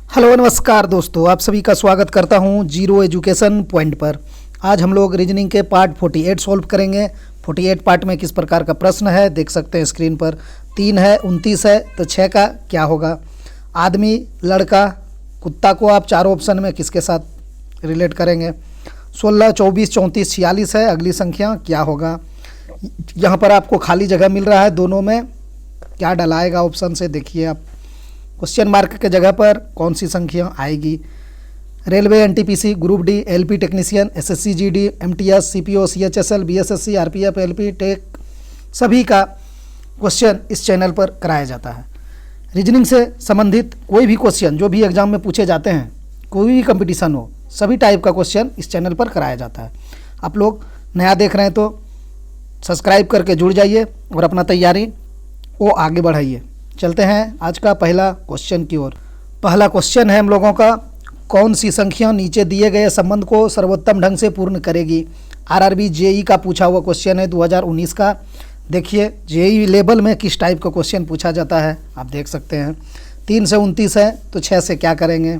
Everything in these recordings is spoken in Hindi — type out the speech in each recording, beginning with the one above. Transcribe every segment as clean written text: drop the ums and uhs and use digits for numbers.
हेलो नमस्कार दोस्तों, आप सभी का स्वागत करता हूं जीरो एजुकेशन पॉइंट पर। आज हम लोग रीजनिंग के पार्ट 48 सॉल्व करेंगे। 48 पार्ट में किस प्रकार का प्रश्न है देख सकते हैं स्क्रीन पर। 3 है, 29 है, तो 6 का क्या होगा। आदमी, लड़का, कुत्ता को आप चारों ऑप्शन में किसके साथ रिलेट करेंगे। 16, 24, 34, 46 है, अगली संख्या क्या होगा। यहाँ पर आपको खाली जगह मिल रहा है, दोनों में क्या डलाएगा ऑप्शन से देखिए आप। क्वेश्चन मार्क के जगह पर कौन सी संख्या आएगी। Railway, NTPC, group D, LP technician, SSC GD, MTS, CPO, CHSL, BSSC, RPF, LP tech, सभी का क्वेश्चन इस चैनल पर कराया जाता है। रीजनिंग से संबंधित कोई भी क्वेश्चन जो भी एग्जाम में पूछे जाते हैं, कोई भी कंपटीशन हो, सभी टाइप का क्वेश्चन इस चैनल पर कराया जाता है। आप लोग नया देख रहे हैं तो सब्सक्राइब करके जुड़ जाइए और अपना तैयारी वो आगे बढ़ाइए। चलते हैं आज का पहला क्वेश्चन की ओर। पहला क्वेश्चन है हम लोगों का, कौन सी संख्या नीचे दिए गए संबंध को सर्वोत्तम ढंग से पूर्ण करेगी। आरआरबी जेई का पूछा हुआ क्वेश्चन है 2019 का। देखिए जेई लेवल में किस टाइप का क्वेश्चन पूछा जाता है आप देख सकते हैं। 3 से 29 है तो 6 से क्या करेंगे।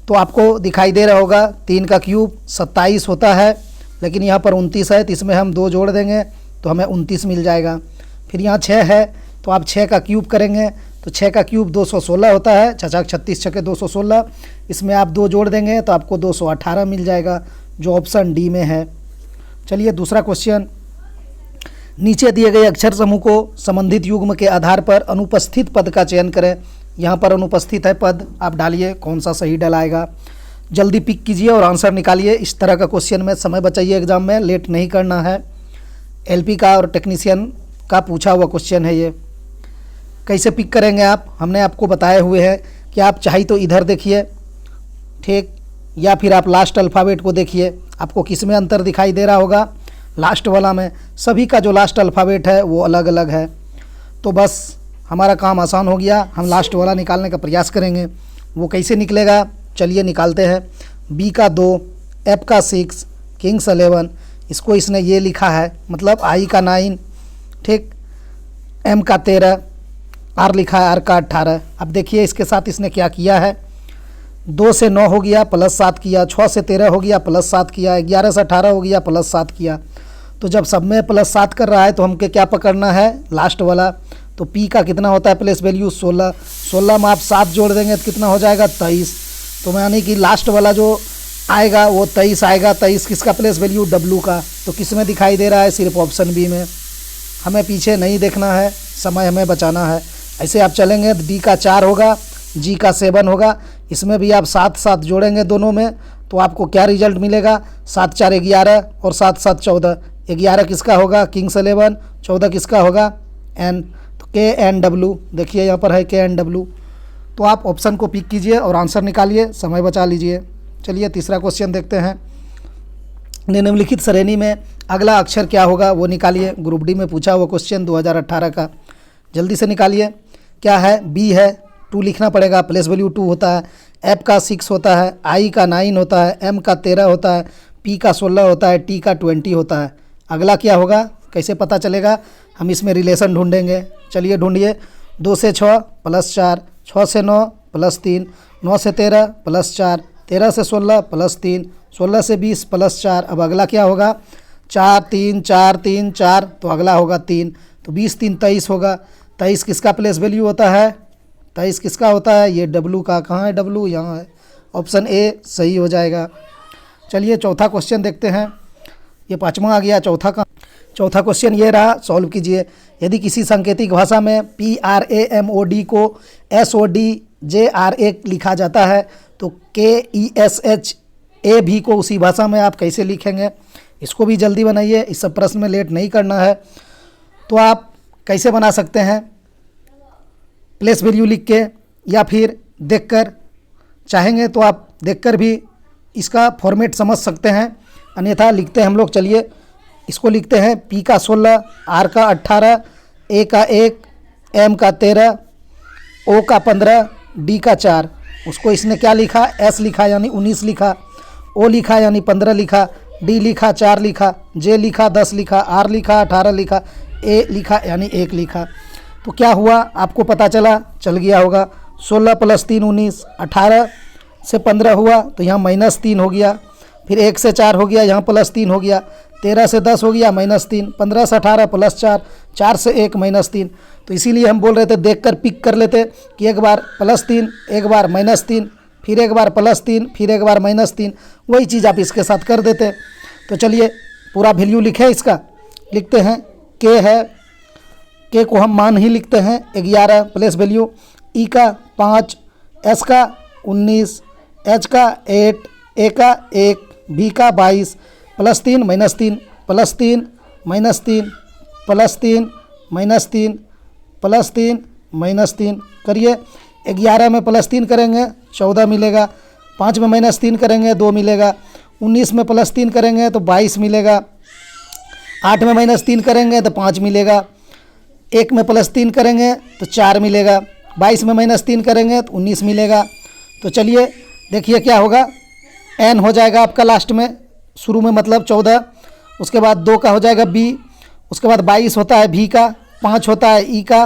तो आपको दिखाई दे रहा होगा 3 का क्यूब 27 होता है, लेकिन यहाँ पर 29 है तो इसमें हम 2 जोड़ देंगे तो हमें 29 मिल जाएगा। फिर यहाँ 6 है तो आप 6 का क्यूब करेंगे तो 6 का क्यूब 216 होता है। 36 छके 216, इसमें आप 2 जोड़ देंगे तो आपको 218 मिल जाएगा, जो ऑप्शन डी में है। चलिए दूसरा क्वेश्चन, नीचे दिए गए अक्षर समूह को संबंधित युग्म के आधार पर अनुपस्थित पद का चयन करें। यहाँ पर अनुपस्थित है पद, आप डालिए कौन सा सही डलाएगा। जल्दी पिक कीजिए और आंसर निकालिए। इस तरह का क्वेश्चन में समय बचाइए, एग्जाम में लेट नहीं करना है। एलपी का और टेक्नीशियन का पूछा हुआ क्वेश्चन है ये। कैसे पिक करेंगे आप, हमने आपको बताए हुए हैं कि आप चाहे तो इधर देखिए, ठीक, या फिर आप लास्ट अल्फ़ाबेट को देखिए। आपको किस में अंतर दिखाई दे रहा होगा, लास्ट वाला में। सभी का जो लास्ट अल्फ़ाबेट है वो अलग अलग है। तो बस हमारा काम आसान हो गया, हम लास्ट वाला निकालने का प्रयास करेंगे। वो कैसे निकलेगा चलिए निकालते हैं। बी का 2, एफ का 6, किंग्स 11, इसको इसने ये लिखा है मतलब आई का 9, ठीक, एम का 13, आर लिखा है आर का 18। अब देखिए इसके साथ इसने क्या किया है, 2 से 9 हो गया प्लस 7 किया, 6 से 13 हो गया प्लस 7 किया, 11 से 18 हो गया प्लस 7 किया। तो जब सब में प्लस 7 कर रहा है तो हमको क्या पकड़ना है, लास्ट वाला। तो पी का कितना होता है प्लेस वैल्यू 16, 16 में आप 7 जोड़ देंगे तो कितना हो जाएगा 23। तो यानी कि लास्ट वाला जो आएगा वो 23 आएगा। 23 किसका प्लेस वैल्यू, डब्लू का। तो किस में दिखाई दे रहा है, सिर्फ ऑप्शन बी में। हमें पीछे नहीं देखना है, समय हमें बचाना है। ऐसे आप चलेंगे तो डी का 4 होगा, जी का 7 होगा। इसमें भी आप 7 7 जोड़ेंगे दोनों में तो आपको क्या रिजल्ट मिलेगा, 7 4 11 और 7 7 14। 11 किसका होगा, किंग्स 11, 14 किसका होगा, एन। तो के एन डब्लू, देखिए यहाँ पर है के एन डब्लू। तो आप ऑप्शन को पिक कीजिए और आंसर निकालिए, समय बचा लीजिए। चलिए तीसरा क्वेश्चन देखते हैं। निम्नलिखित श्रेणी में अगला अक्षर क्या होगा वो निकालिए। ग्रुप डी में पूछा हुआ क्वेश्चन 2018 का, जल्दी से निकालिए। क्या है, बी है, 2 लिखना पड़ेगा, प्लेस वैल्यू 2 होता है। एफ का 6 होता है, आई का 9 होता है, एम का 13 होता है, पी का 16 होता है, टी का 20 होता है। अगला क्या होगा कैसे पता चलेगा, हम इसमें रिलेशन ढूंढेंगे। चलिए ढूंढिए। 2 से 6 प्लस 4, 6 से 9 प्लस 3, 9 से 13 प्लस 4, 13 से 16 प्लस 3, 16 से 20 प्लस 4। अब अगला क्या होगा, 4 3 4 3 4, तो अगला होगा 3। तो 20 3 23 होगा। 23 किसका प्लेस वैल्यू होता है, 23 किसका होता है, ये डब्लू का। कहाँ है डब्लू, यहाँ है, ऑप्शन ए सही हो जाएगा। चलिए चौथा क्वेश्चन देखते हैं। ये 5वां आ गया, चौथा क्वेश्चन ये रहा, सॉल्व कीजिए। यदि किसी सांकेतिक भाषा में PRAMOD को SODJRA लिखा जाता है तो KESHAB को उसी भाषा में आप कैसे लिखेंगे। इसको भी जल्दी बनाइए, इस सब प्रश्न में लेट नहीं करना है। तो आप कैसे बना सकते हैं, प्लेस वैल्यू लिख के या फिर देखकर। चाहेंगे तो आप देखकर भी इसका फॉर्मेट समझ सकते हैं, अन्यथा लिखते हैं हम लोग। चलिए इसको लिखते हैं, पी का 16, आर का 18, ए का 1, एम का 13, ओ का 15, डी का 4। उसको इसने क्या लिखा, एस लिखा यानी 19 लिखा, ओ लिखा यानी 15 लिखा, डी लिखा 4 लिखा, जे लिखा 10 लिखा, आर लिखा 18 लिखा, ए लिखा यानी 1 लिखा। तो क्या हुआ आपको पता चल गया होगा। 16 + 3 19, 18 से 15 हुआ तो यहाँ -3 हो गया, फिर 1 से 4 हो गया, यहाँ +3 हो गया, 13 से 10 हो गया -3, 15 से 18 +4, 4 से 1 -3। तो इसीलिए हम बोल रहे थे देखकर पिक कर लेते कि एक बार +3, एक बार -3, फिर एक बार +3, फिर एक बार -3, वही चीज़ आप इसके साथ कर देते। तो चलिए पूरा वैल्यू लिखे, इसका लिखते हैं। के है, के को हम मान ही लिखते हैं 11 प्लेस वैल्यू, ई का 5, एस का 19, एच का 8, ए का 1, बी का 22, +3 -3 +3 -3 +3 -3 +3 -3 करिए। 11 में +3 करेंगे 14 मिलेगा, 5 में -3 करेंगे 2 मिलेगा, 19 में +3 करेंगे तो 22 मिलेगा, 8 में -3 करेंगे तो 5 मिलेगा, 1 में +3 करेंगे तो 4 मिलेगा, 22 में -3 करेंगे तो 19 मिलेगा। तो चलिए देखिए क्या होगा, n हो जाएगा आपका लास्ट में, शुरू में मतलब 14, उसके बाद 2 का हो जाएगा b, उसके बाद 22 होता है v का, 5 होता है e का।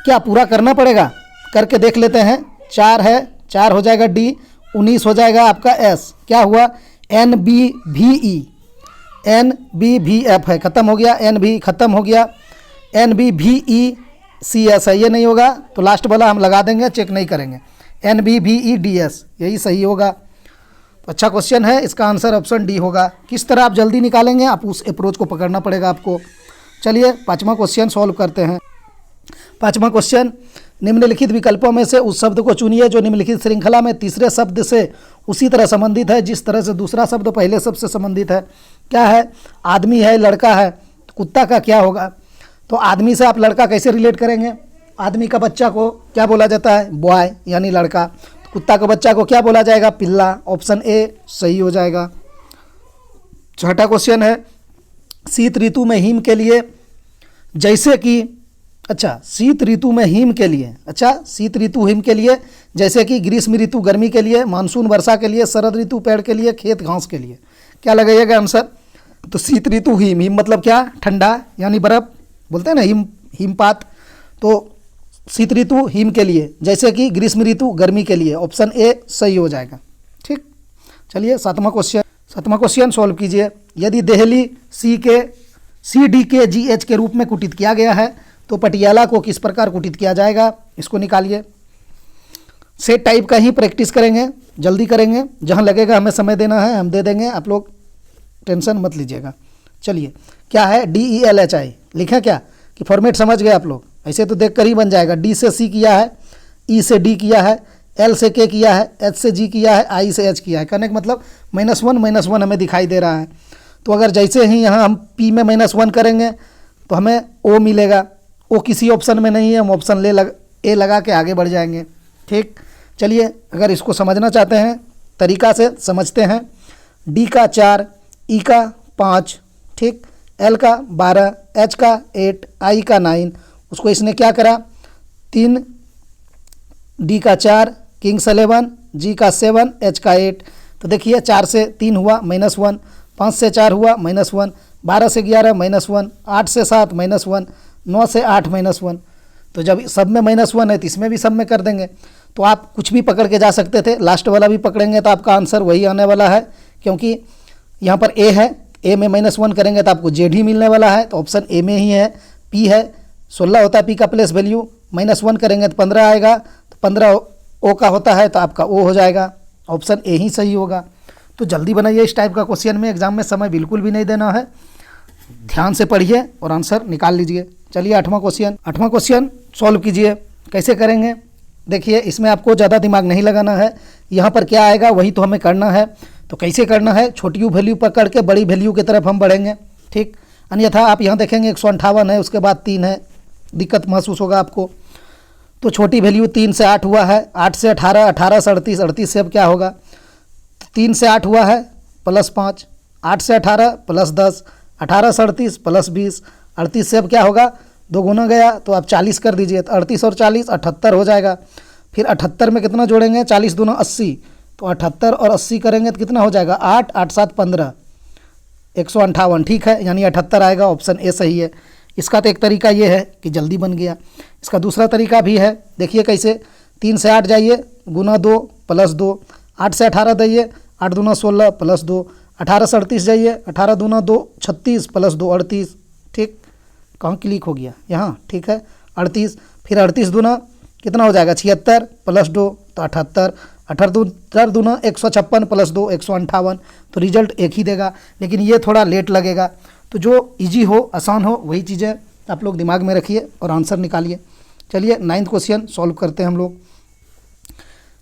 क्या पूरा करना पड़ेगा, करके देख लेते हैं। 4 है, 4 हो जाएगा d, 19 हो जाएगा आपका s, क्या हुआ n b v e, n b v f है, ख़त्म हो गया, n b ख़त्म हो गया, n b v e c s है, ये नहीं होगा तो लास्ट वाला हम लगा देंगे, चेक नहीं करेंगे, n b v e d s, यही सही होगा। तो अच्छा क्वेश्चन है, इसका आंसर ऑप्शन डी होगा। किस तरह आप जल्दी निकालेंगे, आप उस अप्रोच को पकड़ना पड़ेगा आपको। चलिए 5वां क्वेश्चन सॉल्व करते हैं। 5वां क्वेश्चन, निम्नलिखित विकल्पों में से उस शब्द को चुनिए जो निम्नलिखित श्रृंखला में तीसरे शब्द से उसी तरह संबंधित है जिस तरह से दूसरा शब्द पहले शब्द से संबंधित है। क्या है, आदमी है, लड़का है, तो कुत्ता का क्या होगा। तो आदमी से आप लड़का कैसे रिलेट करेंगे, आदमी का बच्चा को क्या बोला जाता है, बॉय यानी लड़का, तो कुत्ता के बच्चा को क्या बोला जाएगा, पिल्ला, ऑप्शन ए सही हो जाएगा। 6ठा क्वेश्चन है, शीत ऋतु में हिम के लिए जैसे कि, अच्छा शीत ऋतु में हिम के लिए, अच्छा शीत ऋतु हिम के लिए जैसे कि ग्रीष्म ऋतु गर्मी के लिए, मानसून वर्षा के लिए, शरद ऋतु पेड़ के लिए, खेत घास के लिए, क्या लगाइएगा आंसर। तो शीत ऋतु हिम, हिम मतलब क्या, ठंडा यानी बर्फ़ बोलते हैं ना, हिमपात। तो शीत ऋतु हिम के लिए जैसे कि ग्रीष्म ऋतु गर्मी के लिए, ऑप्शन ए सही हो जाएगा। ठीक, चलिए 7वां क्वेश्चन सॉल्व कीजिए। यदि देहली सी डी के जी एच के रूप में कुटित किया गया है तो पटियाला को किस प्रकार कुटित किया जाएगा, इसको निकालिए। सेट टाइप का ही प्रैक्टिस करेंगे, जल्दी करेंगे, जहाँ लगेगा हमें समय देना है हम दे देंगे, आप लोग टेंशन मत लीजिएगा। चलिए क्या है, DELHI लिखें क्या कि फॉर्मेट समझ गए आप लोग, ऐसे तो देख कर ही बन जाएगा। D से C किया है, E से D किया है, L से K किया है, H से G किया है, I से H किया है। कहने का मतलब -1 हमें दिखाई दे रहा है। तो अगर जैसे ही यहाँ हम P में -1 करेंगे तो हमें O मिलेगा, O किसी ऑप्शन में नहीं है, हम ऑप्शन ए लगा के आगे बढ़ जाएंगे। ठीक, चलिए अगर इसको समझना चाहते हैं तरीका से समझते हैं। D का 4, E का 5, ठीक, L का 12, H का 8, I का 9, उसको इसने क्या करा, 3, D का 4, किंग्स 11, G का 7, H का 8। तो देखिए 4 से 3 हुआ -1, 5 से 4 हुआ -1, 12 से 11 -1, 8 से 7 -1, 9 से 8 -1। तो जब सब में -1 है तो इसमें भी सब में कर देंगे। तो आप कुछ भी पकड़ के जा सकते थे, लास्ट वाला भी पकड़ेंगे तो आपका आंसर वही आने वाला है, क्योंकि यहाँ पर ए है, ए में -1 करेंगे तो आपको जेड ही मिलने वाला है, तो ऑप्शन ए में ही है। पी है, 16 होता है पी का प्लेस वैल्यू, -1 करेंगे तो 15 आएगा, तो 15 ओ का होता है तो आपका ओ हो जाएगा, ऑप्शन ए ही सही होगा। तो जल्दी बनाइए इस टाइप का क्वेश्चन में, एग्जाम में समय बिल्कुल भी नहीं देना है, ध्यान से पढ़िए और आंसर निकाल लीजिए। चलिए 8वां क्वेश्चन सॉल्व कीजिए। कैसे करेंगे, देखिए इसमें आपको ज़्यादा दिमाग नहीं लगाना है, यहाँ पर क्या आएगा वही तो हमें करना है। तो कैसे करना है, छोटी वैल्यू पकड़ के बड़ी वैल्यू की तरफ हम बढ़ेंगे। ठीक, अन्यथा आप यहाँ देखेंगे 158 है, उसके बाद 3 है, दिक्कत महसूस होगा आपको। तो छोटी वैल्यू 3 से 8 हुआ है, 8 से 18, 18 से 38, 38 से अब क्या होगा, 3 से 8 हुआ है +5, 8 से 18 +10, 18 से 38 +20, 38 से अब क्या होगा, 2 गुना गया तो आप 40 कर दीजिए, तो 38 और 40 78 हो जाएगा। फिर 78 में कितना जोड़ेंगे, 40 दूना 80, तो 78 और 80 करेंगे तो कितना हो जाएगा, 8, 8 7 15, 158। ठीक है, यानी 78 आएगा, ऑप्शन ए सही है। इसका तो एक तरीका ये है कि जल्दी बन गया। इसका दूसरा तरीका भी है, देखिए कैसे, 3 से 8 जाइए, गुना 2 प्लस 2, 8 से 18 जाइए, 8 दूना 16 प्लस 2, 18 से 38 जाइए, 18 दूना 2 36 प्लस 2 38। ठीक, कहाँ क्लिक हो गया, यहाँ, ठीक है 38। फिर 38 दूना कितना हो जाएगा 76 प्लस 2 तो 78, 78 दूना 156 प्लस 2 158। तो रिजल्ट एक ही देगा, लेकिन ये थोड़ा लेट लगेगा। तो जो इजी हो, आसान हो, वही चीज़ें आप लोग दिमाग में रखिए और आंसर निकालिए। चलिए 9th क्वेश्चन सॉल्व करते हैं हम लोग।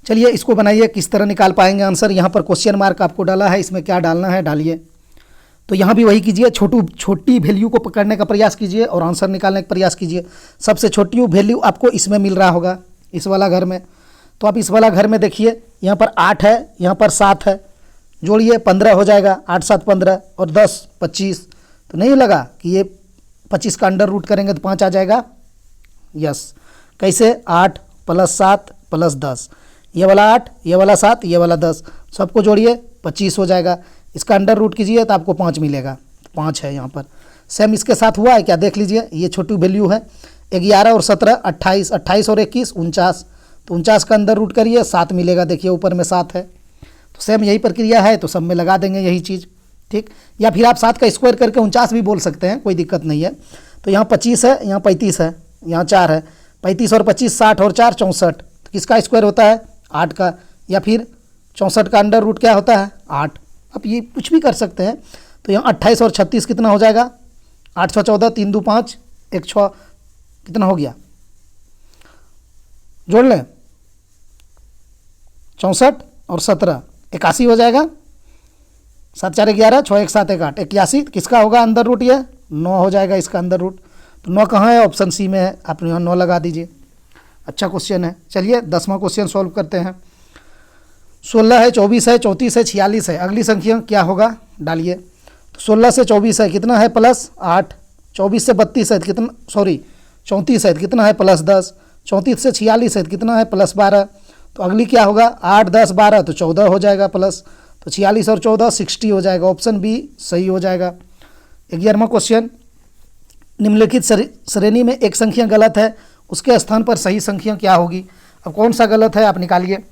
चलिए इसको बनाइए, किस तरह निकाल पाएंगे आंसर। यहाँ पर क्वेश्चन मार्क आपको डाला है, इसमें क्या डालना है डालिए। तो यहाँ भी वही कीजिए, छोटी वैल्यू को पकड़ने का प्रयास कीजिए और आंसर निकालने का प्रयास कीजिए। सबसे छोटी वैल्यू आपको इसमें मिल रहा होगा, इस वाला घर में। तो आप इस वाला घर में देखिए, यहाँ पर 8 है, यहाँ पर 7 है, जोड़िए 15 हो जाएगा। 8 7 15 और 10 25। तो नहीं लगा कि ये 25 का अंडर रूट करेंगे तो 5 आ जाएगा। यस, कैसे 8 प्लस 7 प्लस 10, ये वाला 8, ये वाला 7, ये वाला 10, सबको जोड़िए 25 हो जाएगा। इसका अंडर रूट कीजिए तो आपको 5 मिलेगा, 5 है यहाँ पर। सेम इसके साथ हुआ है क्या, देख लीजिए, ये छोटी वैल्यू है। 11 और 17 28, 28 और 21 49। तो 49 का अंदर रूट करिए, 7 मिलेगा, देखिए ऊपर में 7 है। तो सेम यही प्रक्रिया है, तो सब में लगा देंगे यही चीज़। ठीक, या फिर आप 7 का स्क्वायर करके 49 भी बोल सकते हैं, कोई दिक्कत नहीं है। तो यहाँ 25 है, यहाँ 35 है, यहाँ 4 है, 35 और 25 60 और 4 64। तो किसका स्क्वायर होता है 8 का, या फिर 64 का अंडर रूट क्या होता है 8। अब ये कुछ भी कर सकते हैं। तो यहाँ 28 और 36 कितना हो जाएगा, 8 6 14, 3 2 5, 1 6, कितना हो गया, जोड़ लें 64 और 17 81 हो जाएगा। 7 4 11, 6 1 7 1 8 81। किसका होगा अंदर रूट, ये 9 हो जाएगा इसका अंदर रूट। तो 9 कहाँ है, ऑप्शन सी में है, आप यहाँ 9 लगा दीजिए। अच्छा क्वेश्चन है। चलिए 10वां क्वेश्चन सॉल्व करते हैं। 16 है, 24 है, 34 है, 46 है, अगली संख्या क्या होगा डालिए। तो 16 से 24 है, कितना है प्लस 8। 24 से 32 है, कितना, सॉरी 34 है, कितना है प्लस 10। 34 से 46 है, कितना है प्लस 12। तो अगली क्या होगा 8 10 12, तो 14 हो जाएगा प्लस। तो 46 और 14 60 हो जाएगा, ऑप्शन बी सही हो जाएगा। 11वां क्वेश्चन, निम्नलिखित श्रेणी में एक संख्या गलत है, उसके स्थान पर सही संख्या क्या होगी। अब कौन सा गलत है आप निकालिए।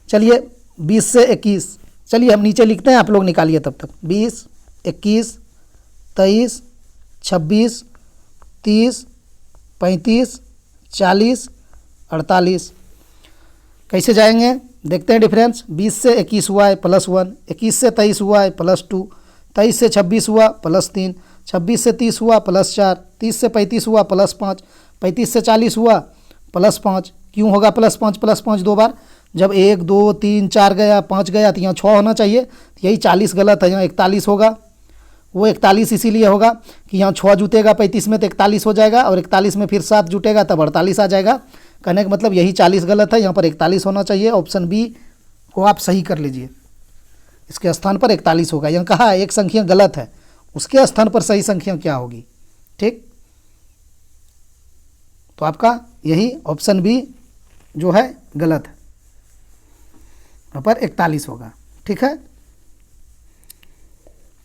चलिए 20 से 21, चलिए हम नीचे लिखते हैं, आप लोग निकालिए तब तक। 20 21 23 26 30 35 40 48। कैसे जाएंगे देखते हैं डिफरेंस। 20 से 21 हुआ है +1, 21 से 23 हुआ है +2, 23 से 26 हुआ +3, 26 से 30 हुआ +4, 30 से 35 हुआ +5, 35 से 40 हुआ +5। क्यों होगा +5 2 बार, जब 1 2 3 4 गया 5 गया तो यहाँ 6 होना चाहिए। तो यही 40 गलत है, यहाँ 41 होगा। वो 41 इसीलिए होगा कि यहाँ 6 जुटेगा 35 में तो 41 हो जाएगा, और 41 में फिर 7 जुटेगा तब 48 आ जाएगा। कहने का मतलब यही 40 गलत है, यहाँ पर 41 होना चाहिए। ऑप्शन बी को आप सही कर लीजिए, इसके स्थान पर 41 होगा। यहाँ कहा एक संख्या गलत है, उसके स्थान पर सही संख्या क्या होगी। ठीक, तो आपका यही ऑप्शन बी जो है गलत है, यहाँ पर 41 होगा। ठीक है,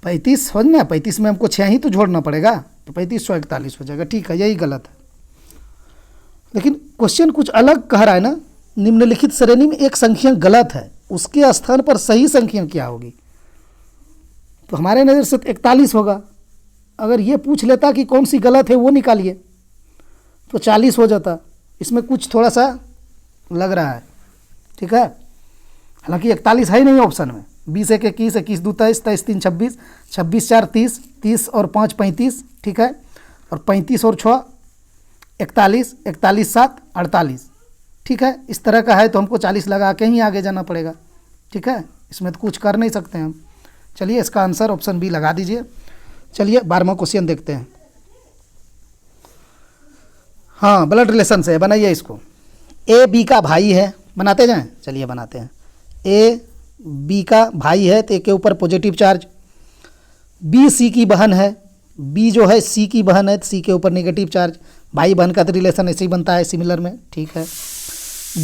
35 समझ में, 35 में हमको 6 ही तो जोड़ना पड़ेगा, तो 35 100 41 हो जाएगा। ठीक है, यही गलत है। लेकिन क्वेश्चन कुछ अलग कह रहा है ना, निम्नलिखित श्रेणी में एक संख्या गलत है, उसके स्थान पर सही संख्या क्या होगी। तो हमारे नज़र से 41 होगा। अगर ये पूछ लेता कि कौन सी गलत है वो निकालिए तो 40 हो जाता। इसमें कुछ थोड़ा सा लग रहा है। ठीक है, हालांकि 41 है ही नहीं ऑप्शन में। 20 1 21, 21 2 23, 23 3 26, 26 4 30, 30 और 5 35। ठीक है, और 35 और 6 41, 41 7 48। ठीक है, इस तरह का है तो हमको 40 लगा के ही आगे जाना पड़ेगा। ठीक है, इसमें तो कुछ कर नहीं सकते हम। चलिए इसका आंसर ऑप्शन बी लगा दीजिए। चलिए 12वां क्वेश्चन देखते हैं। हाँ, ब्लड रिलेशन से बनाइए इसको। ए बी का भाई है, बनाते जाएं। चलिए बनाते हैं। ए बी का भाई है तो ए के ऊपर पॉजिटिव चार्ज। बी सी की बहन है, बी जो है सी की बहन है तो सी के ऊपर नेगेटिव चार्ज। भाई बहन का तो रिलेशन ऐसे ही बनता है सिमिलर में। ठीक है,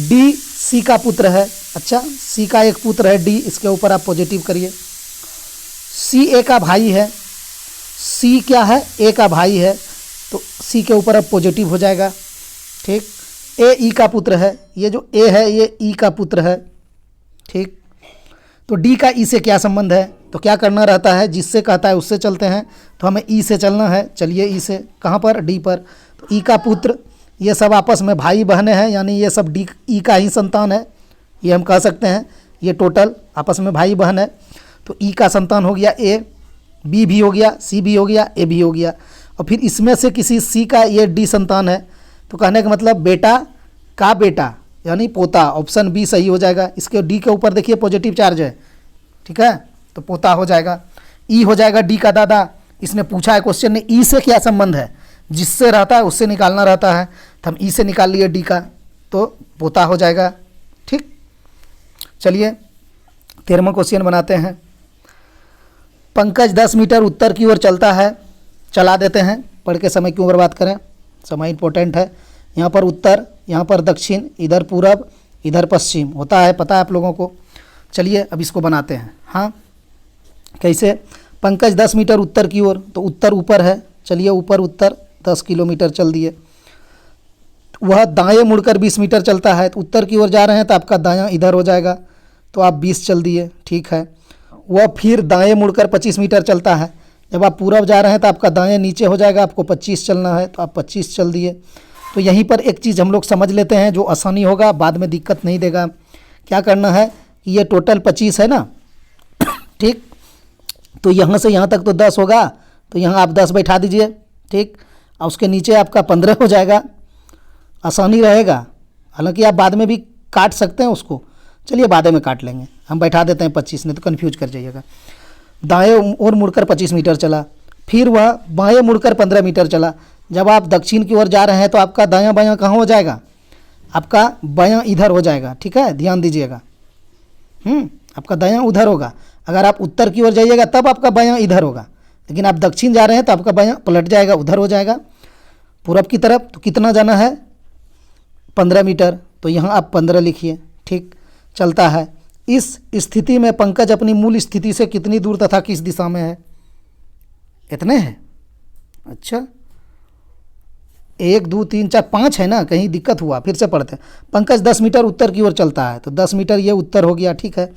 डी सी का पुत्र है। अच्छा, सी का एक पुत्र है डी, इसके ऊपर आप पॉजिटिव करिए। सी ए का भाई है, सी क्या है ए का भाई है, तो सी के ऊपर अब पॉजिटिव हो जाएगा। ठीक, ए ई का पुत्र है, ये जो ए है ये ई का पुत्र है, ठीक। तो डी का ई से क्या संबंध है, तो क्या करना रहता है, जिससे कहता है उससे चलते हैं, तो हमें ई से चलना है। चलिए ई से, कहाँ पर, डी पर। तो ई का पुत्र, ये सब आपस में भाई बहनें हैं, यानी ये सब डी ई का ही संतान है, ये हम कह सकते हैं। ये टोटल आपस में भाई बहन है, तो ई का संतान हो गया ए, बी भी हो गया, सी भी हो गया, ए भी हो गया, और फिर इसमें से किसी सी का ये डी संतान है। तो कहने का मतलब बेटा का बेटा यानी पोता, ऑप्शन बी सही हो जाएगा। इसके डी के ऊपर देखिए पॉजिटिव चार्ज है, ठीक है, तो पोता हो जाएगा। ई हो जाएगा डी का दादा। इसने पूछा है क्वेश्चन ने ई से क्या संबंध है, जिससे रहता है उससे निकालना रहता है, तो हम ई से निकाल लिए डी का, तो पोता हो जाएगा, ठीक। चलिए 13वां क्वेश्चन बनाते हैं। पंकज 10 मीटर उत्तर की ओर चलता है, चला देते हैं, पढ़ के समय क्यों बर्बाद करें, समय इंपॉर्टेंट है। यहाँ पर उत्तर, यहाँ पर दक्षिण, इधर पूरब, इधर पश्चिम होता है, पता है आप लोगों को। चलिए अब इसको बनाते हैं। हाँ, कैसे, पंकज 10 मीटर उत्तर की ओर, तो उत्तर ऊपर है, चलिए ऊपर उत्तर 10 किलोमीटर चल दिए। वह दाएं मुड़कर 20 मीटर चलता है, तो उत्तर की ओर जा रहे हैं तो आपका दायां इधर हो जाएगा, तो आप 20 चल दिए, ठीक है। वह फिर दाएं मुड़कर 25 मीटर चलता है, जब आप पूरब जा रहे हैं तो आपका दाएं नीचे हो जाएगा, आपको 25 चलना है, तो आप 25 चल दिए। तो यहीं पर एक चीज़ हम लोग समझ लेते हैं जो आसानी होगा, बाद में दिक्कत नहीं देगा। क्या करना है कि ये टोटल 25 है ना, ठीक। तो यहाँ से यहाँ तक तो 10 होगा, तो यहाँ आप 10 बैठा दीजिए, ठीक। और उसके नीचे आपका 15 हो जाएगा, आसानी रहेगा। हालांकि आप बाद में भी काट सकते हैं उसको, चलिए बाद में काट लेंगे, हम बैठा देते हैं 25, नहीं तो कन्फ्यूज कर जाइएगा। दाएं ओर मुड़कर 25 मीटर चला, फिर वह बाएं मुड़कर 15 मीटर चला। जब आप दक्षिण की ओर जा रहे हैं तो आपका दायां बायां कहाँ हो जाएगा, आपका बायां इधर हो जाएगा, ठीक है, ध्यान दीजिएगा। आपका दायां उधर होगा। अगर आप उत्तर की ओर जाइएगा तब आपका बायां इधर होगा, लेकिन आप दक्षिण जा रहे हैं तो आपका बायां पलट जाएगा, उधर हो जाएगा पूरब की तरफ। तो कितना जाना है, 15 मीटर, तो यहाँ आप 15 लिखिए, ठीक। चलता है। इस स्थिति में पंकज अपनी मूल स्थिति से कितनी दूर तथा किस दिशा में है, इतने हैं। अच्छा, 1 2 3 4 5 है ना, कहीं दिक्कत हुआ, फिर से पढ़ते हैं। पंकज 10 मीटर उत्तर की ओर चलता है, तो 10 मीटर ये उत्तर हो गया, ठीक है।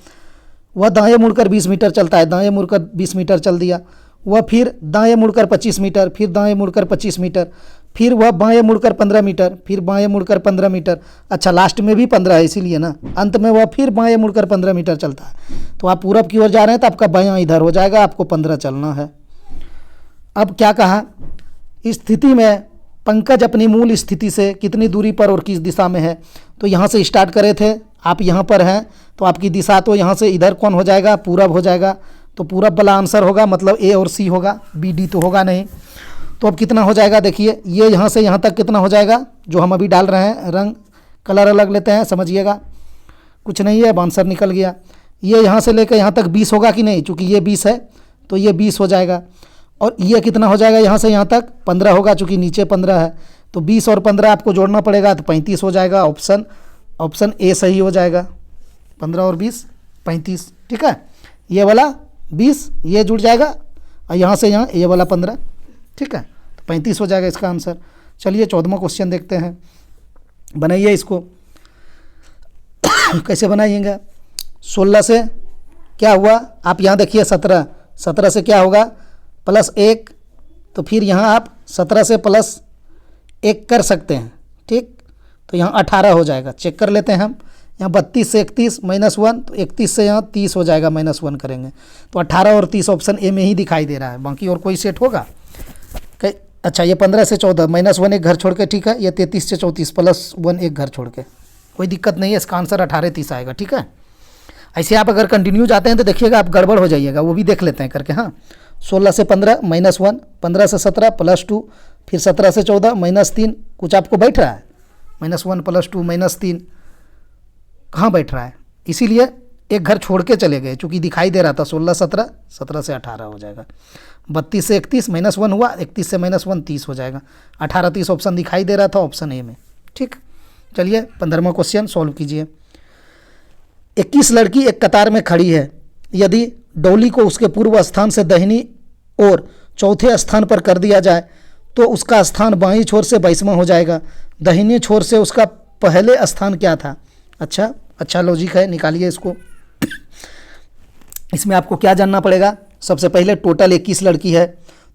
वह दाएं मुड़कर 20 मीटर चलता है, दाएं मुड़कर 20 मीटर चल दिया। वह फिर दाएं मुड़कर 25 मीटर, फिर दाएं मुड़कर 25 मीटर, फिर वह बाएं मुड़कर 15 मीटर, फिर बाएं मुड़कर 15 मीटर। अच्छा, लास्ट में भी 15 है इसीलिए ना, अंत में वह फिर बाएं मुड़कर 15 मीटर चलता है। तो आप पूरब की ओर जा रहे हैं तो आपका बायां इधर हो जाएगा, आपको 15 चलना है। अब क्या कहा, स्थिति में पंकज अपनी मूल स्थिति से कितनी दूरी पर और किस दिशा में है। तो यहाँ से स्टार्ट करे थे, आप यहाँ पर हैं, तो आपकी दिशा तो यहाँ से इधर कौन हो जाएगा, पूरब हो जाएगा। तो पूरब वाला आंसर होगा, मतलब ए और सी होगा, बी डी तो होगा नहीं। तो अब कितना हो जाएगा, देखिए ये यहाँ से यहाँ तक कितना हो जाएगा, जो हम अभी डाल रहे हैं, रंग कलर अलग लेते हैं, समझिएगा, कुछ नहीं है, आंसर निकल गया। ये यहाँ से लेकर यहाँ तक 20 होगा कि नहीं, चूँकि ये 20 है तो ये 20 हो जाएगा। और ये कितना हो जाएगा, यहाँ से यहाँ तक 15 होगा, चूँकि नीचे 15 है, तो 20 और 15 आपको जोड़ना पड़ेगा, तो 35 हो जाएगा। ऑप्शन ए सही हो जाएगा, 15 और 20 35, ठीक है। ये वाला 20 ये जुड़ जाएगा, और यहाँ से यहाँ ये वाला 15, ठीक है, तो 35 हो जाएगा इसका आंसर। चलिए 14वां क्वेश्चन देखते हैं, बनाइए इसको। कैसे बनाइएगा, 16 से क्या हुआ, आप यहाँ देखिए 17 से क्या होगा, +1, तो फिर यहाँ आप 17 से +1 कर सकते हैं, ठीक। तो यहाँ 18 हो जाएगा, चेक कर लेते हैं हम। यहाँ 32 से 31 -1, तो 31 से यहाँ 30 हो जाएगा, -1 करेंगे, तो 18 और 30 ऑप्शन ए में ही दिखाई दे रहा है, बाकी और कोई सेट होगा। अच्छा, ये 15 से 14 -1 एक घर छोड़ के, ठीक है। ये 33 से 34 +1 एक घर छोड़ के, कोई दिक्कत नहीं है, इसका आंसर 18 30 आएगा, ठीक है। ऐसे आप अगर कंटिन्यू जाते हैं तो देखिएगा आप गड़बड़ हो जाइएगा, वो भी देख लेते हैं करके। हाँ, 16 से 15 -1, 15 से 17 +2, फिर 17 से 14 -3, कुछ आपको बैठ रहा है, -1 +2 -3 कहाँ बैठ रहा है, इसीलिए एक घर छोड़ के चले गए, चूँकि दिखाई दे रहा था 16 17, 17 से 18 हो जाएगा। 32 से 31 -1 हुआ, 31 से -1 30 हो जाएगा, 18 30 ऑप्शन दिखाई दे रहा था, ऑप्शन ए में, ठीक। चलिए 15वां क्वेश्चन सॉल्व कीजिए। 21 लड़की एक कतार में खड़ी है, यदि डोली को उसके पूर्व स्थान से दाहिनी ओर चौथे स्थान पर कर दिया जाए तो उसका स्थान बाईं छोर से 22वां हो जाएगा, दाहिने छोर से उसका पहले स्थान क्या था। अच्छा लॉजिक है, निकालिए इसको। इसमें आपको क्या जानना पड़ेगा, सबसे पहले टोटल 21 लड़की है,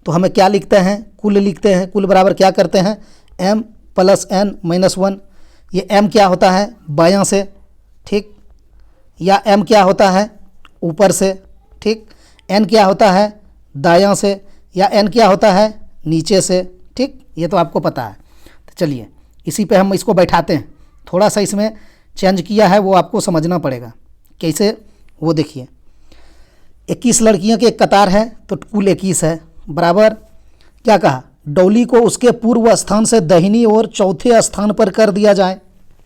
तो हमें क्या लिखते हैं, कुल लिखते हैं। कुल बराबर क्या करते हैं, m + n - 1। ये m क्या होता है, बायां से, ठीक, या m क्या होता है, ऊपर से, ठीक। n क्या होता है, दायां से, या n क्या होता है, नीचे से, ठीक। ये तो आपको पता है। तो चलिए इसी पे हम इसको बैठाते हैं। थोड़ा सा इसमें चेंज किया है, वो आपको समझना पड़ेगा कैसे, वो देखिए। 21 लड़कियों की एक कतार है, तो कुल 21 है, बराबर क्या कहा, डोली को उसके पूर्व स्थान से दाहिनी ओर चौथे स्थान पर कर दिया जाए,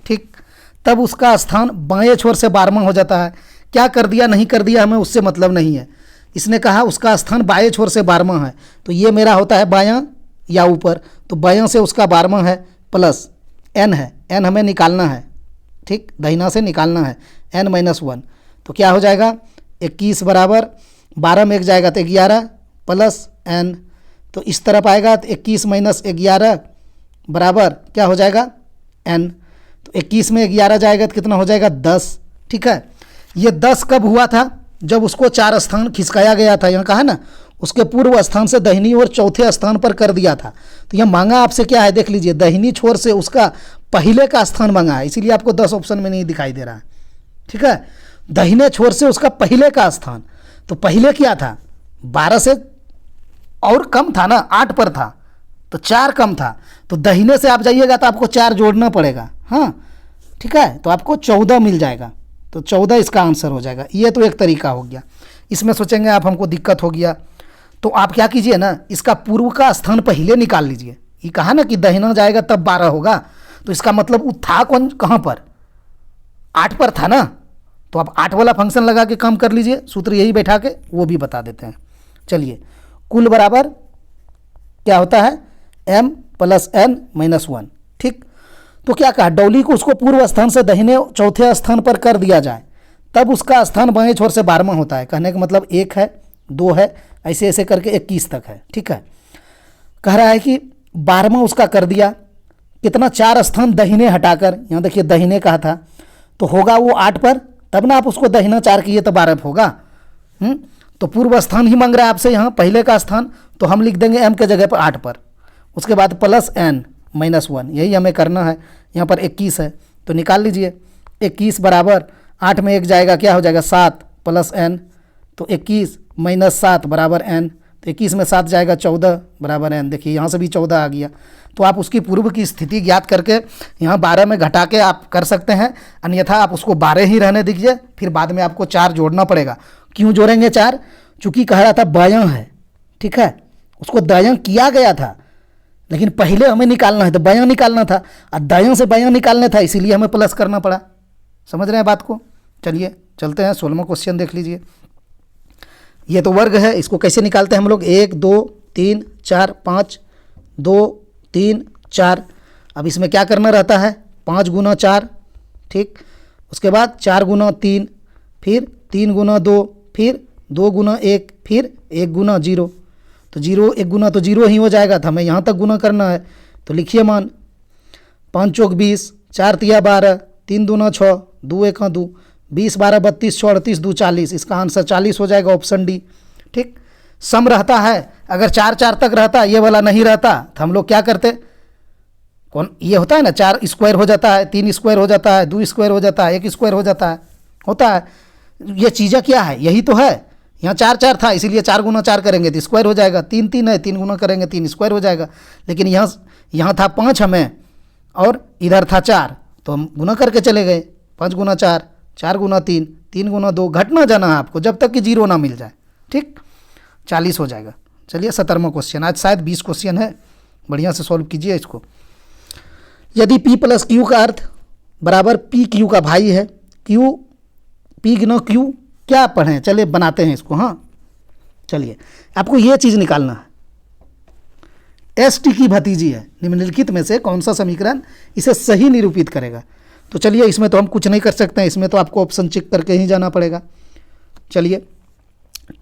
ठीक। तब उसका स्थान बाएं छोर से 12वां हो जाता है। क्या कर दिया नहीं कर दिया हमें उससे मतलब नहीं है। इसने कहा उसका स्थान बाएं छोर से 12वां है, तो ये मेरा होता है बायां या ऊपर, तो बायां से उसका 12वां है, प्लस n है, n हमें निकालना है, ठीक, दाहिना से निकालना है, n - 1। तो क्या हो जाएगा, 21 बराबर 12 में 1 जाएगा तो 11 प्लस n। तो इस तरफ आएगा तो 21 - 11 बराबर क्या हो जाएगा, n। तो 21 में 11 जाएगा तो कितना हो जाएगा, 10, ठीक है। ये 10 कब हुआ था, जब उसको 4 स्थान खिसकाया गया था। यहाँ कहा ना, उसके पूर्व स्थान से दाहिनी ओर चौथे स्थान पर कर दिया था। तो यह मांगा आपसे क्या है, देख लीजिए, दाहिनी छोर से उसका पहले का स्थान मांगा है, इसीलिए आपको 10 ऑप्शन में नहीं दिखाई दे रहा है, ठीक है। दाहिने छोर से उसका पहले का स्थान, तो पहले क्या था, 12 से और कम था ना, 8 पर था, तो 4 कम था, तो दाहिने से आप जाइएगा तो आपको 4 जोड़ना पड़ेगा, हाँ, ठीक है। तो आपको 14 मिल जाएगा, तो 14 इसका आंसर हो जाएगा। ये तो एक तरीका हो गया। इसमें सोचेंगे आप हमको दिक्कत हो गया, तो आप क्या कीजिए ना, इसका पूर्व का स्थान पहले निकाल लीजिए। ये कहा ना कि दाहिना जाएगा तब 12 होगा, तो इसका मतलब वो था कौन, कहाँ पर, 8 पर था ना, तो आप 8 वाला फंक्शन लगा के काम कर लीजिए। सूत्र यही बैठा के वो भी बता देते हैं। चलिए, कुल बराबर क्या होता है, m + n - 1, ठीक। तो क्या कहा, डोली को उसको पूर्व स्थान से दाहिने चौथे स्थान पर कर दिया जाए, तब उसका स्थान बाएं छोर से 12वां होता है। कहने का मतलब 1 है, 2 है, ऐसे ऐसे करके 21 तक है, ठीक है। कह रहा है कि 12वां उसका कर दिया, कितना, 4 स्थान दाहिने हटाकर, यहाँ देखिए दाहिने कहा था, तो होगा वो 8 पर, तब ना आप उसको दाहिना 4 किए तो 12 होगा। तो पूर्व स्थान ही मांग रहा है आपसे, यहाँ पहले का स्थान, तो हम लिख देंगे m के जगह पर 8 पर, उसके बाद प्लस n - 1, यही हमें करना है। यहाँ पर 21 है, तो निकाल लीजिए। 21 बराबर 8 में 1 जाएगा, क्या हो जाएगा, 7 प्लस n, तो 21 - 7 बराबर n, तो 21 में 7 जाएगा, 14 बराबर n। देखिए यहाँ से भी 14 आ गया। तो आप उसकी पूर्व की स्थिति ज्ञात करके यहाँ 12 में घटा के आप कर सकते हैं, अन्यथा आप उसको 12 ही रहने दीजिए, फिर बाद में आपको 4 जोड़ना पड़ेगा। क्यों जोड़ेंगे 4, चूँकि कह रहा था बायां है, ठीक है, उसको दायां किया गया था, लेकिन पहले हमें निकालना है तो बायां निकालना था, और दायां से बायां निकालना था, इसीलिए हमें प्लस करना पड़ा। समझ रहे हैं बात को। चलिए चलते हैं, 16वां क्वेश्चन देख लीजिए। ये तो वर्ग है, इसको कैसे निकालते हैं हम लोग, 1 2 3 4 5, 2 3 4। अब इसमें क्या करना रहता है, 5 × 4, ठीक, उसके बाद 4 × 3, फिर 3 × 2, फिर 2 × 1, फिर 1 × 0। तो 0 1 गुना तो 0 ही हो जाएगा, तो हमें यहाँ तक गुना करना है। तो लिखिए मान, 5 चौक 20, 4 तिया 12, 3 दूना 6, 2 1 2, 20 12 32, 6 38, 2 40। इसका आंसर 40 हो जाएगा, ऑप्शन डी, ठीक। सम रहता है, अगर 4 4 तक रहता, ये वाला नहीं रहता, तो हम लोग क्या करते, कौन ये होता है ना, 4 स्क्वायर हो जाता है, 3 स्क्वायर हो जाता है, 2 स्क्वायर हो जाता है, 1 स्क्वायर हो जाता है, होता है। ये चीज़ें क्या है, यही तो है। यहाँ 4 4 था, इसीलिए 4 × 4 करेंगे तो स्क्वायर हो जाएगा। 3 3 है, 3 गुना करेंगे 3 स्क्वायर हो जाएगा। लेकिन यहाँ था 5 हमें, और इधर था 4, तो हम गुना करके चले गए। 5 × 4, 4 × 3, 3 × 2, घटना जाना है आपको जब तक कि 0 ना मिल जाए, ठीक। 40 हो जाएगा। चलिए 17वां क्वेश्चन, आज शायद 20 क्वेश्चन है, बढ़िया से सॉल्व कीजिए इसको। यदि P + Q का अर्थ बराबर P Q का भाई है, Q P × Q क्या पढ़ें, चलिए बनाते हैं इसको। हाँ चलिए, आपको ये चीज़ निकालना है, ST की भतीजी है, निम्नलिखित में से कौन सा समीकरण इसे सही निरूपित करेगा। तो चलिए, इसमें तो हम कुछ नहीं कर सकते हैं, इसमें तो आपको ऑप्शन चेक करके ही जाना पड़ेगा। चलिए,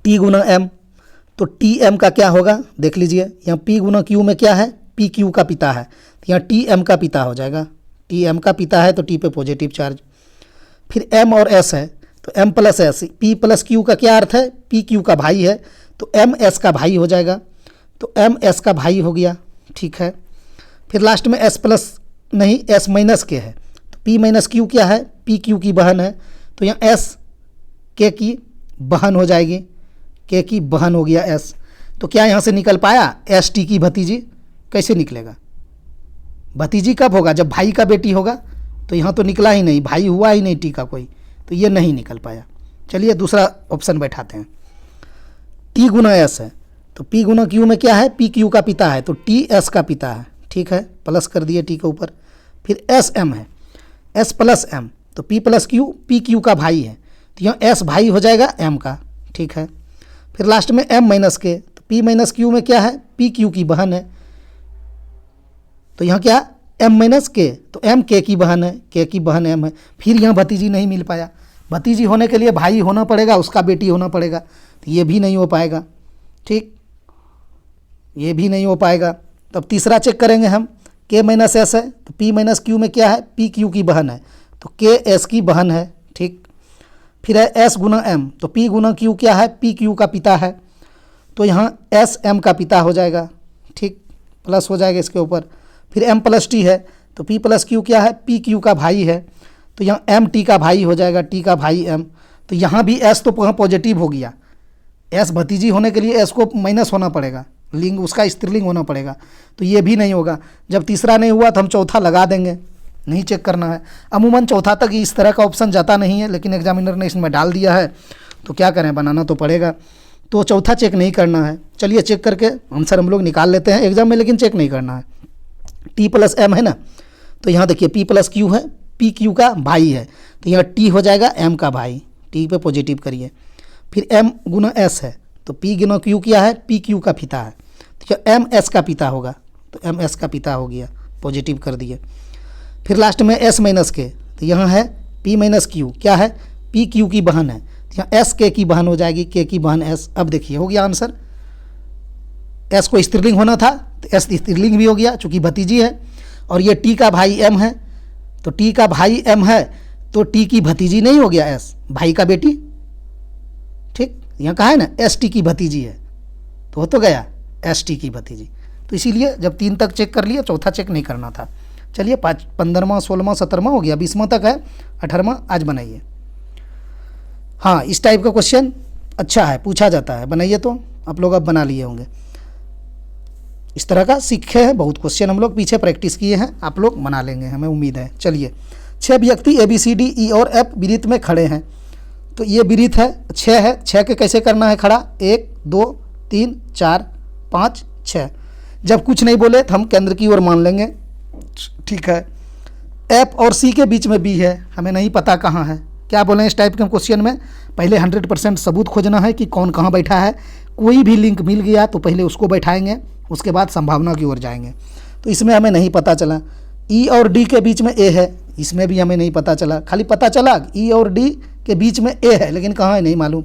T × M, तो TM का क्या होगा, देख लीजिए। यहाँ P × Q में क्या है, PQ का पिता है, तो यहाँ TM का पिता हो जाएगा, टी एम का पिता है तो टी पे पॉजिटिव चार्ज। फिर एम और एस है तो M plus S, P plus Q का क्या अर्थ है, पी क्यू का भाई है तो एम एस का भाई हो जाएगा, तो एम एस का भाई हो गया, ठीक है। फिर लास्ट में एस प्लस नहीं एस माइनस के है तो पी माइनस क्यू क्या है, पी क्यू की बहन है तो यहाँ एस के की बहन हो जाएगी, के की बहन हो गया एस। तो क्या यहाँ से निकल पाया एस टी की भतीजी, कैसे निकलेगा, भतीजी कब होगा जब भाई का बेटी होगा, तो यहाँ तो निकला ही नहीं, भाई हुआ ही नहीं टी का कोई, तो ये नहीं निकल पाया। चलिए दूसरा ऑप्शन बैठाते हैं, टी गुना एस है तो पी गुना क्यू में क्या है, पी क्यू का पिता है तो टी एस का पिता है, ठीक है, प्लस कर दिए टी के ऊपर। फिर एस एम है, एस प्लस एम तो P plus Q P Q का भाई है तो यहाँ एस भाई हो जाएगा एम का, ठीक है। फिर लास्ट में एम माइनस के तो पी माइनस क्यू में क्या है, पी क्यू की बहन है तो यहाँ क्या एम माइनस के तो एम के की बहन है, के की बहन एम है। फिर यहाँ भतीजी नहीं मिल पाया, भतीजी होने के लिए भाई होना पड़ेगा, उसका बेटी होना पड़ेगा, तो ये भी नहीं हो पाएगा, ठीक, ये भी नहीं हो पाएगा। तब तीसरा चेक करेंगे हम, के माइनस एस है तो पी माइनस क्यू में क्या है, पी क्यू की बहन है तो के एस की बहन है, ठीक। फिर है एस गुना एम तो पी गुना क्यू क्या है, पी क्यू का पिता है तो यहाँ एस एम का पिता हो जाएगा, ठीक, प्लस हो जाएगा इसके ऊपर। फिर एम प्लस टी है तो पी प्लस क्यू क्या है, पी क्यू का भाई है तो यहाँ एम टी का भाई हो जाएगा, टी का भाई एम। तो यहाँ भी एस तो वहाँ पॉजिटिव हो गया, एस भतीजी होने के लिए एस को माइनस होना पड़ेगा, लिंग उसका स्त्रीलिंग होना पड़ेगा, तो ये भी नहीं होगा। जब तीसरा नहीं हुआ तो हम चौथा लगा देंगे, नहीं चेक करना है। अमूमन चौथा तक इस तरह का ऑप्शन जाता नहीं है, लेकिन एग्जामिनर ने इसमें डाल दिया है तो क्या करें, बनाना तो पड़ेगा। तो चौथा चेक नहीं करना है। चलिए चेक करके आंसर हम लोग निकाल लेते हैं एग्जाम में, लेकिन चेक नहीं करना है। टी प्लस एम है ना, तो यहाँ देखिए पी प्लस क्यू है, पी क्यू का भाई है तो यहाँ टी हो जाएगा एम का भाई, टी पे पॉजिटिव करिए। फिर एम गुना एस है तो पी गुना क्यू क्या है, पी क्यू का पिता है तो क्या एम एस का पिता होगा, तो एम एस का पिता हो गया, पॉजिटिव कर दिए। फिर लास्ट में एस माइनस के तो यहाँ है पी माइनस क्यू क्या है, पी क्यू की बहन है तो यहाँ एस के की बहन हो जाएगी, के की बहन एस। अब देखिए हो गया आंसर, एस को स्त्रीलिंग होना था तो एस स्त्रीलिंग भी हो गया चूँकि भतीजी है, और ये टी का भाई एम है तो टी का भाई एम है तो टी की भतीजी नहीं हो गया एस, भाई का बेटी, ठीक। यहाँ कहा है ना एस टी की भतीजी है तो हो तो गया एस टी की भतीजी, तो इसीलिए जब 3 तक चेक कर लिया चौथा चेक नहीं करना था। चलिए 5, 15वां 16वां 17वां हो गया, 20वां तक है, 18वां आज बनाइए। हाँ इस टाइप का क्वेश्चन अच्छा है, पूछा जाता है, बनाइए। तो आप लोग अब बना लिए होंगे, इस तरह का सीखे हैं बहुत क्वेश्चन, हम लोग पीछे प्रैक्टिस किए हैं, आप लोग बना लेंगे हमें उम्मीद है। चलिए 6 व्यक्ति A B C D E और एफ वृत्त में खड़े हैं, तो ये वृत्त है 6 है, 6 के कैसे करना है खड़ा, 1 2 3 4 5 6। जब कुछ नहीं बोले तो हम केंद्र की ओर मान लेंगे, ठीक है। एफ और सी के बीच में बी है, हमें नहीं पता कहाँ है, क्या बोलें इस टाइप के क्वेश्चन में, पहले 100% सबूत खोजना है कि कौन कहाँ बैठा है। कोई भी लिंक मिल गया तो पहले उसको बैठाएंगे, उसके बाद संभावना की ओर जाएंगे। तो इसमें हमें नहीं पता चला, ई और डी के बीच में ए है, इसमें भी हमें नहीं पता चला, खाली पता चला ई और डी के बीच में ए है, लेकिन कहाँ है नहीं मालूम।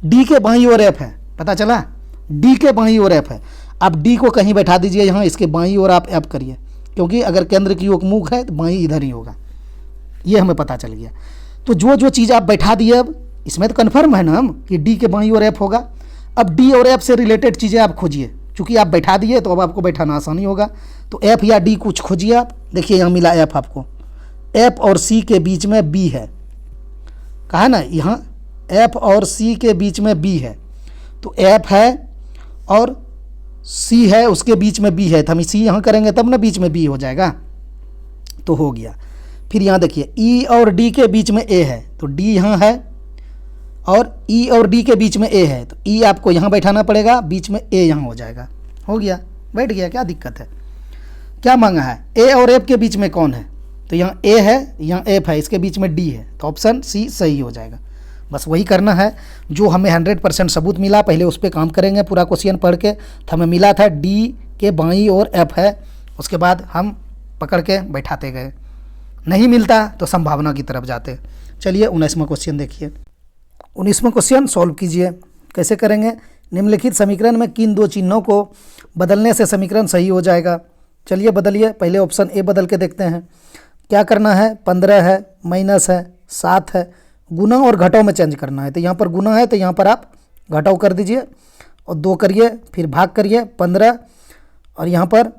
डी के बाईं ओर एफ है, पता चला डी के बाईं ओर एफ है। आप डी को कहीं बैठा दीजिए यहाँ, इसके बाईं ओर आप एफ करिए, क्योंकि अगर केंद्र की ओर मुख है तो बाईं इधर ही होगा, ये हमें पता चल गया। तो जो जो चीज़ आप बैठा दिए अब इसमें तो कन्फर्म है ना हम कि डी के बाईं ओर एफ होगा। अब डी और एफ से रिलेटेड चीज़ें आप खोजिए, चूँकि आप बैठा दिए तो अब आपको बैठाना आसानी होगा। तो एफ या डी कुछ खोजिए आप, देखिए यहाँ मिला एफ आपको, एफ और सी के बीच में बी है, कहा ना यहाँ एफ और सी के बीच में बी है, तो एफ है और सी है, उसके बीच में बी है, तो हम सी यहाँ करेंगे तब ना बीच में बी हो जाएगा, तो हो गया। फिर यहाँ देखिए ई और डी के बीच में ए है, तो डी यहाँ है और ई और डी के बीच में ए है, तो ई आपको यहाँ बैठाना पड़ेगा, बीच में ए यहाँ हो जाएगा, हो गया, बैठ गया, क्या दिक्कत है। क्या मांगा है, ए और एफ के बीच में कौन है, तो यहाँ ए है, यहाँ एफ है, इसके बीच में डी है, तो ऑप्शन सी सही हो जाएगा। बस वही करना है जो हमें 100% सबूत मिला, पहले उस पर काम करेंगे पूरा क्वेश्चन पढ़ के। तो हमें मिला था डी के बाईं ओर एफ है, उसके बाद हम पकड़ के बैठाते गए, नहीं मिलता तो संभावना की तरफ जाते। चलिए 19वां क्वेश्चन देखिए। 19वां क्वेश्चन सॉल्व कीजिए। कैसे करेंगे, निम्नलिखित समीकरण में किन 2 चिन्हों को बदलने से समीकरण सही हो जाएगा। चलिए बदलिए, पहले ऑप्शन ए बदल के देखते हैं। क्या करना है, 15 है, माइनस है, 7 है, गुना और घटाव में चेंज करना है। तो यहाँ पर गुना है तो यहाँ पर आप घटाव कर दीजिए और 2 करिए, फिर भाग करिए 15 और यहाँ पर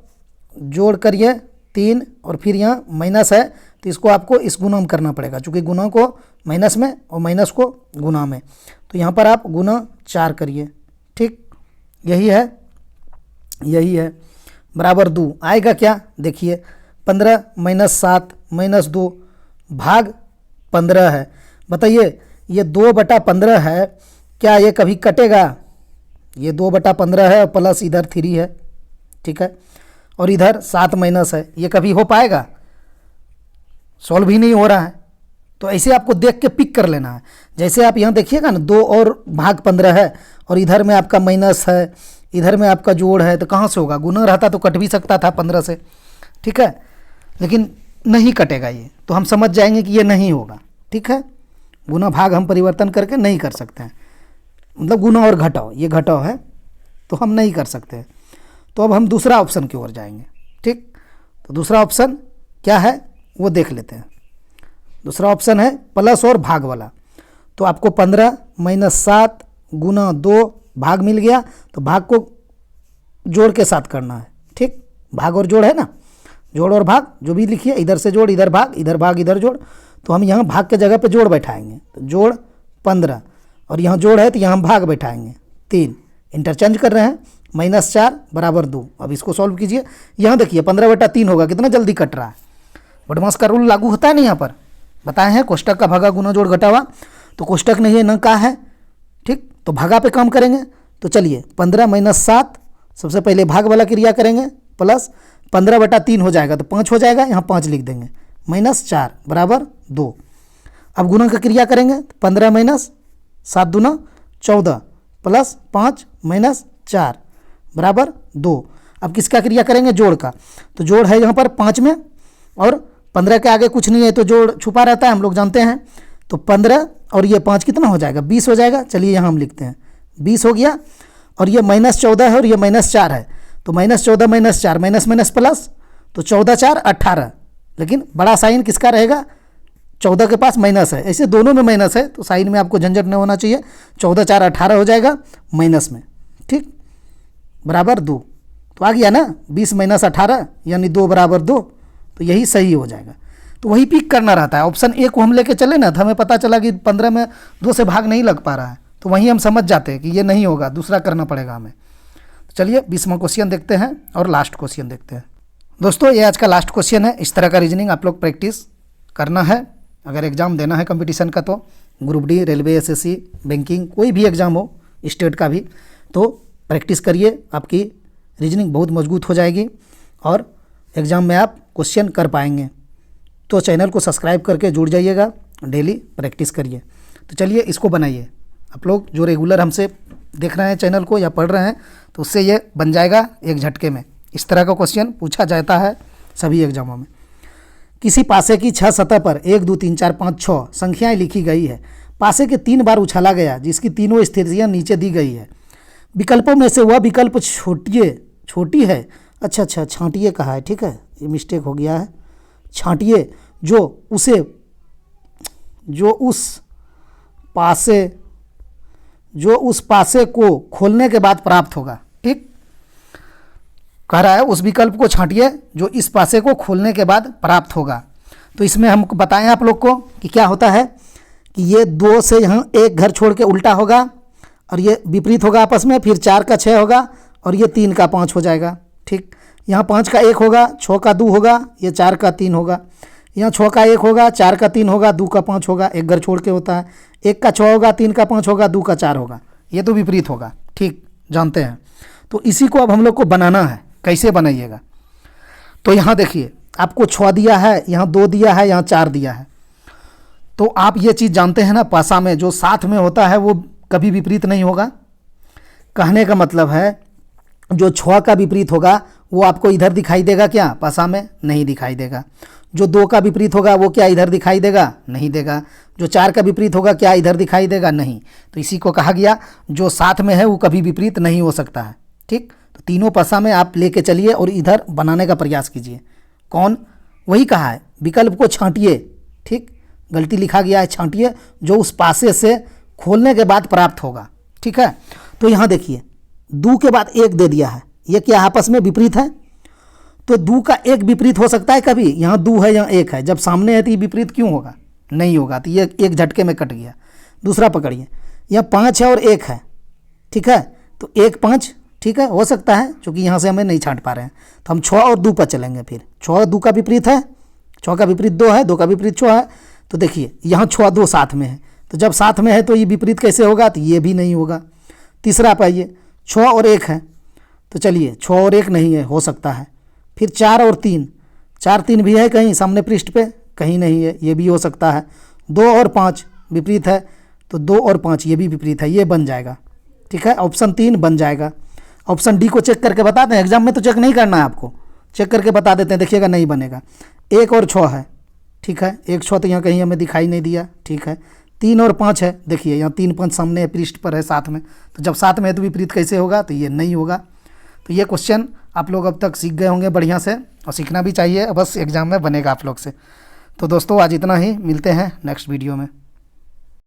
जोड़ करिए 3 और फिर यहाँ माइनस है तो इसको आपको इस गुना में करना पड़ेगा, क्योंकि गुना को माइनस में और माइनस को गुना में। तो यहाँ पर आप गुना 4 करिए, ठीक, यही है बराबर 2 आएगा क्या, देखिए 15 माइनस 7 माइनस 2 भाग 15 है। बताइए ये 2/15 है, क्या ये कभी कटेगा? ये 2/15 है और प्लस इधर 3 है, ठीक है, और इधर 7 माइनस है, ये कभी हो पाएगा? सॉल्व ही नहीं हो रहा है। तो ऐसे आपको देख के पिक कर लेना है। जैसे आप यहाँ देखिएगा ना 2 और भाग 15 है और इधर में आपका माइनस है, इधर में आपका जोड़ है, तो कहाँ से होगा? गुना रहता तो कट भी सकता था 15 से, ठीक है, लेकिन नहीं कटेगा ये, तो हम समझ जाएंगे कि ये नहीं होगा, ठीक है। गुना भाग हम परिवर्तन करके नहीं कर सकते हैं, मतलब गुना और घटाव, ये घटाव है तो हम नहीं कर सकते। तो अब हम दूसरा ऑप्शन की ओर जाएंगे, ठीक। तो दूसरा ऑप्शन क्या है वो देख लेते हैं। दूसरा ऑप्शन है प्लस और भाग वाला। तो आपको 15 माइनस 7 गुना 2 भाग मिल गया, तो भाग को जोड़ के साथ करना है, ठीक, भाग और जोड़ है ना, जोड़ और भाग जो भी लिखिए, इधर से जोड़ इधर भाग, इधर भाग इधर जोड़। तो हम यहाँ भाग के जगह पे जोड़ बैठाएंगे, तो जोड़ 15 और यहाँ जोड़ है तो यहाँ हम भाग बैठाएंगे 3, इंटरचेंज कर रहे हैं, -4 बराबर 2। अब इसको सॉल्व कीजिए, यहाँ देखिए 15/3 होगा, कितना जल्दी कट रहा है। बटमास का रूल लागू होता है ना, यहाँ पर बताए हैं कोष्टक का भागा गुना जोड़ घटावा, तो कोष्टक नहीं है न का है, ठीक, तो भागा पे काम करेंगे। तो चलिए 15 माइनस 7 सबसे पहले भाग वाला क्रिया करेंगे, प्लस 15/3 हो जाएगा तो 5 हो जाएगा, यहाँ 5 लिख देंगे, -4 बराबर 2। अब गुना का क्रिया करेंगे, 15 माइनस 7 दूना 14 प्लस 5 माइनस 4 बराबर 2। अब किसका क्रिया करेंगे? जोड़ का। तो जोड़ है यहाँ पर 5 में और 15 के आगे कुछ नहीं है तो जोड़ छुपा रहता है, हम लोग जानते हैं। तो 15 और ये 5 कितना हो जाएगा? 20 हो जाएगा। चलिए यहाँ हम लिखते हैं 20 हो गया, और ये -14 है और ये -4 है, तो -14 -4 माइनस माइनस प्लस, तो 14 4 18, लेकिन बड़ा साइन किसका रहेगा? 14 के पास माइनस है, ऐसे दोनों में माइनस है तो साइन में आपको झंझट नहीं होना चाहिए। 14 4 18 हो जाएगा माइनस में, ठीक, बराबर 2। तो आ गया ना, 20 माइनस 18 यानी 2 बराबर 2, तो यही सही हो जाएगा। तो वही पिक करना रहता है। ऑप्शन ए को हम लेके चले ना, तो हमें पता चला कि 15 में 2 से भाग नहीं लग पा रहा है, तो वहीं हम समझ जाते हैं कि ये नहीं होगा, दूसरा करना पड़ेगा हमें। तो चलिए 20वां क्वेश्चन देखते हैं और लास्ट क्वेश्चन देखते हैं। दोस्तों ये आज का लास्ट क्वेश्चन है। इस तरह का रीजनिंग आप लोग प्रैक्टिस करना है अगर एग्ज़ाम देना है कंपटीशन का, तो group D, railway, SSC, banking, कोई भी एग्ज़ाम हो, स्टेट का भी, तो प्रैक्टिस करिए, आपकी रीजनिंग बहुत मजबूत हो जाएगी और एग्ज़ाम में आप क्वेश्चन कर पाएंगे। तो चैनल को सब्सक्राइब करके जुड़ जाइएगा, डेली प्रैक्टिस करिए। तो चलिए इसको बनाइए। आप लोग जो रेगुलर हमसे देख रहे हैं चैनल को या पढ़ रहे हैं, तो उससे ये बन जाएगा एक झटके में। इस तरह का क्वेश्चन पूछा जाता है सभी एग्जामों में। किसी पासे की 6 सतह पर 1 2 3 4 5 6 संख्याएं लिखी गई है। पासे के 3 बार उछाला गया, जिसकी तीनों स्थितियाँ नीचे दी गई है। विकल्पों में से वह विकल्प छोटी है, अच्छा छांटिए कहा है, ठीक है, ये मिस्टेक हो गया है, छांटिए जो उस पासे को खोलने के बाद प्राप्त होगा, ठीक, कह रहा है उस विकल्प को छांटिए जो इस पासे को खोलने के बाद प्राप्त होगा। तो इसमें हमको बताएं आप लोग को कि क्या होता है कि ये 2 से यहाँ 1 घर छोड़ के उल्टा होगा और ये विपरीत होगा आपस में, फिर 4 का 6 होगा और ये 3 का 5 हो जाएगा, ठीक। यहाँ 5 का 1 होगा, 6 का 2 होगा, ये 4 का 3 होगा। यहाँ 6 का 1 होगा, 4 का 3 होगा, 2 का 5 होगा, 1 घर छोड़ के होता है। 1 का 6 होगा, 3 का 5 होगा, 2 का 4 होगा, ये तो विपरीत होगा, ठीक, जानते हैं। तो इसी को अब हम लोग को बनाना है। कैसे बनाइएगा? तो यहाँ देखिए आपको 6 दिया है, यहाँ 2 दिया है, यहाँ 4 दिया है। तो आप ये चीज़ जानते हैं ना, पासा में जो साथ में होता है वो कभी विपरीत नहीं होगा। कहने का मतलब है जो 6 का विपरीत होगा वो आपको इधर दिखाई देगा क्या? पासा में नहीं दिखाई देगा। जो 2 का विपरीत होगा वो क्या इधर दिखाई देगा? नहीं देगा। जो 4 का विपरीत होगा क्या इधर दिखाई देगा? नहीं। तो इसी को कहा गया जो साथ में है वो कभी विपरीत नहीं हो सकता है, ठीक। तीनों पासा में आप लेके चलिए और इधर बनाने का प्रयास कीजिए। कौन? वही कहा है विकल्प को छांटिए, ठीक, गलती लिखा गया है छांटिए, जो उस पासे से खोलने के बाद प्राप्त होगा, ठीक है। तो यहाँ देखिए दो के बाद एक दे दिया है, ये क्या आपस में विपरीत है, तो दो का एक विपरीत हो सकता है कभी, यहाँ दो है यहाँ एक है, जब सामने है तो ये विपरीत क्यों होगा, नहीं होगा, तो ये एक झटके में कट गया। दूसरा पकड़िए, यहाँ 5 है और 1 है, ठीक है, तो 1 5, ठीक है, हो सकता है, क्योंकि यहाँ से हमें नहीं छांट पा रहे हैं, तो हम 6 और 2 पर चलेंगे। फिर 6 और 2 का विपरीत है, 6 का विपरीत 2 है, 2 का विपरीत 6 है, तो देखिए यहाँ 6 2 साथ में है, तो जब साथ में है तो ये विपरीत कैसे होगा, तो ये भी नहीं होगा। तीसरा पाइए 6 और 1 है, तो चलिए 6 और 1 नहीं है, हो सकता है। फिर 4 और 3, 4 3 भी है कहीं सामने पृष्ठ पे, कहीं नहीं है, ये भी हो सकता है। 2 और 5 विपरीत है, तो 2 और 5 ये भी विपरीत है, ये बन जाएगा, ठीक है, ऑप्शन 3 बन जाएगा। ऑप्शन डी को चेक करके बताते हैं, एग्जाम में तो चेक नहीं करना है आपको, चेक करके बता देते हैं, देखिएगा नहीं बनेगा। 1 और 6 है, ठीक है, 1 6 तो यहाँ कहीं हमें दिखाई नहीं दिया, ठीक है। 3 और 5 है, देखिए यहाँ 3 5 सामने पृष्ठ पर है साथ में, तो जब साथ में है तो विपरीत कैसे होगा, तो ये नहीं होगा। तो ये क्वेश्चन आप लोग अब तक सीख गए होंगे बढ़िया से, और सीखना भी चाहिए, बस एग्जाम में बनेगा आप लोग से। तो दोस्तों आज इतना ही, मिलते हैं नेक्स्ट वीडियो में।